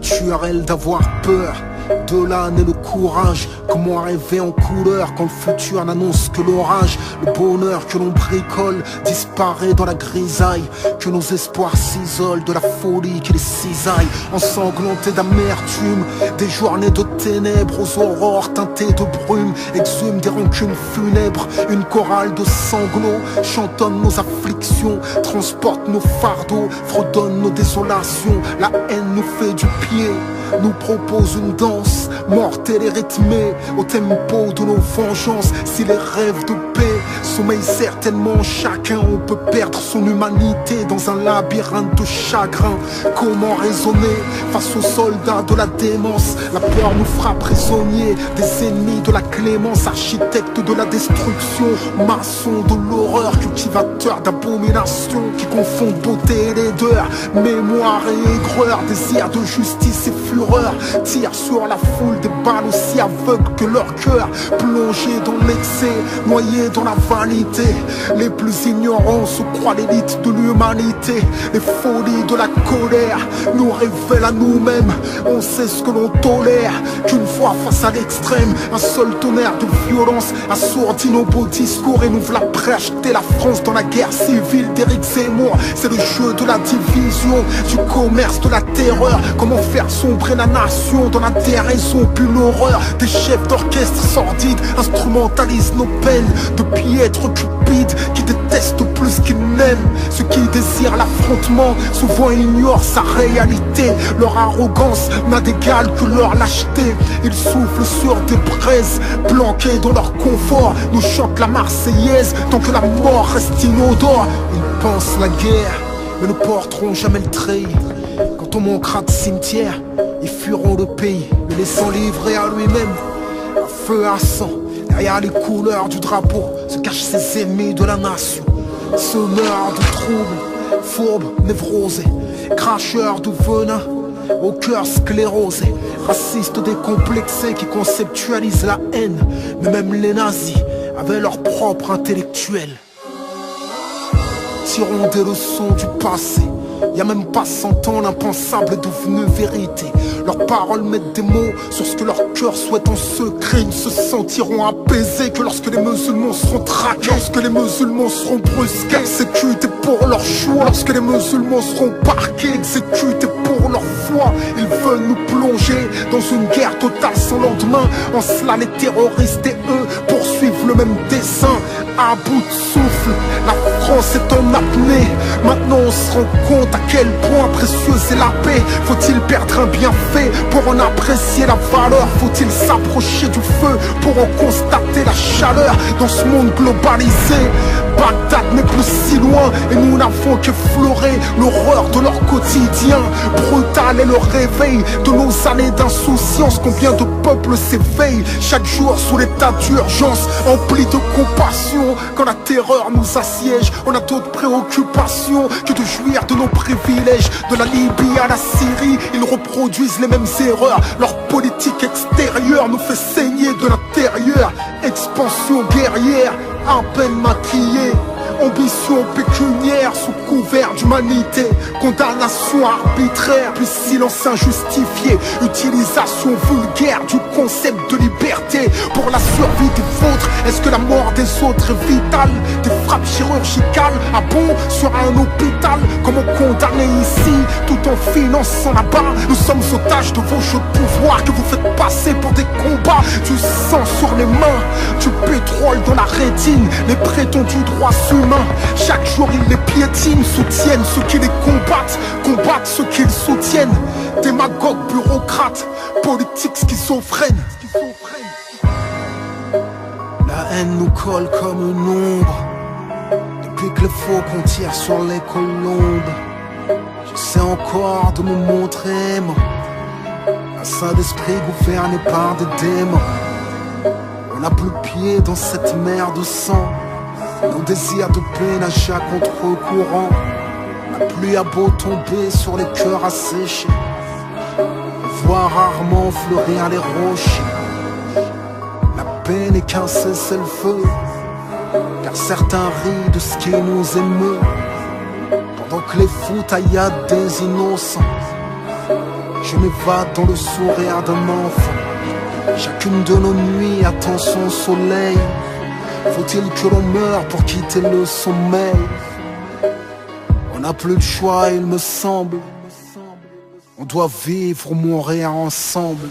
naturel d'avoir peur. De là naît le courage. Comment rêver en couleur quand le futur n'annonce que l'orage? Le bonheur que l'on bricole disparaît dans la grisaille. Que nos espoirs s'isolent de la folie qui les cisaille. Ensanglantés d'amertume, des journées de ténèbres aux aurores teintées de brume, exhument des rancunes funèbres. Une chorale de sanglots chantonne nos afflictions, transporte nos fardeaux, fredonne nos désolations. La haine nous fait du pied, nous propose une danse mortelle et rythmée au tempo de nos vengeances. Si les rêves de paix sommeillent certainement en chacun, on peut perdre son humanité dans un labyrinthe de chagrin. Comment raisonner face aux soldats de la démence? La peur nous fera prisonniers des ennemis de la clémence, architectes de la destruction, maçons de l'horreur, cultivateurs d'abomination qui confondent beauté et laideur, mémoire et aigreur, désir de justice et fureur, tirent sur la foule des balles aussi aveugles que leur cœur, plongés dans l'excès, noyés dans la vanité. Les plus ignorants se croient l'élite de l'humanité. Les folies de la colère nous révèlent à nous-mêmes. On sait ce que l'on tolère, qu'une fois face à l'extrême, un seul tonnerre de violence assourdit nos beaux discours et nous voilà prêts à acheter la France dans la guerre civile d'Éric Zemmour. C'est le jeu de la division, du commerce, de la terreur. Comment faire sombrer la nation dans la déraison puis l'horreur. Des chefs d'orchestre sordides instrumentalisent nos peines de piètres cupides qui détestent plus qu'ils n'aiment. Ceux qui désirent l'affrontement souvent ignorent sa réalité. Leur arrogance n'a d'égal que leur lâcheté. Ils soufflent sur des braises planquées dans leur confort, nous chantent la Marseillaise tant que la mort reste inodore. Ils pensent la guerre mais ne porteront jamais le treillis. Quand on manquera de cimetière, ils fuiront le pays, le laissant livrer à lui-même, à feu à sang. Derrière les couleurs du drapeau se cachent ses ennemis de la nation. Semeurs de troubles, fourbes, névrosés, cracheurs de venin, au cœur sclérosé, racistes décomplexés qui conceptualisent la haine. Mais même les nazis avaient leur propre intellectuel. Tirons des leçons du passé. Y'a même pas 100 ans, l'impensable est devenu vérité. Leurs paroles mettent des mots sur ce que leur cœur souhaite en secret. Ils ne se sentiront apaisés que lorsque les musulmans seront traqués, lorsque les musulmans seront brusqués, exécutés pour leur choix, lorsque les musulmans seront parqués, exécutés pour leur foi. Ils veulent nous plonger dans une guerre totale sans lendemain. En cela les terroristes et eux poursuivent le même dessein. À bout de souffle, la France est en apnée. Maintenant on se rend compte à quel point précieuse est la paix. Faut-il perdre un bienfait pour en apprécier la valeur? Faut-il s'approcher du feu pour en constater la chaleur? Dans ce monde globalisé, Bagdad n'est plus si loin et nous n'avons qu'effleuré l'horreur de leur quotidien. Brutal est le réveil de nos années d'insouciance. Combien de peuples s'éveillent chaque jour sous l'état d'urgence, empli de compassion. Quand la terreur nous assiège, on a d'autres préoccupations que de jouir de nos privilèges. De la Libye à la Syrie, ils reproduisent les mêmes erreurs. Leur politique extérieure nous fait saigner de l'intérieur. Expansion guerrière, à peine maquillée. Ambition pécuniaire sous couvert d'humanité. Condamnation arbitraire, puis silence injustifié. Utilisation vulgaire du concept de liberté pour la survie des vôtres. Est-ce que la mort des autres est vitale? Des frappes chirurgicales, ah bon, sur un hôpital? Comment condamner ici tout en finançant là-bas? Nous sommes otages de vos jeux de pouvoir que vous faites passer pour des combats. Du sang sur les mains, du pétrole dans la rétine, les prétendus droits humains. Chaque jour ils les piétinent, soutiennent ceux qui les combattent, combattent ceux qu'ils soutiennent. Démagogues, bureaucrates, politiques schizophrènes. La haine nous colle comme une ombre. Depuis que le faucon tire sur les colombes, j'essaie encore de me montrer aimant. Un saint d'esprit gouverné par des démons. On n'a plus pied dans cette mer de sang. Nos désirs de paix nagent à contre-courant. La pluie a beau tomber sur les cœurs asséchés, on voit rarement fleurir les rochers. La paix n'est qu'un cessez-le-feu, car certains rient de ce qui nous émeut, pendant que les fous tailladent des innocents. Je m'évade dans le sourire d'un enfant. Chacune de nos nuits attend son soleil. Faut-il que l'on meure pour quitter le sommeil? On n'a plus le choix, il me semble. On doit vivre ou mourir ensemble.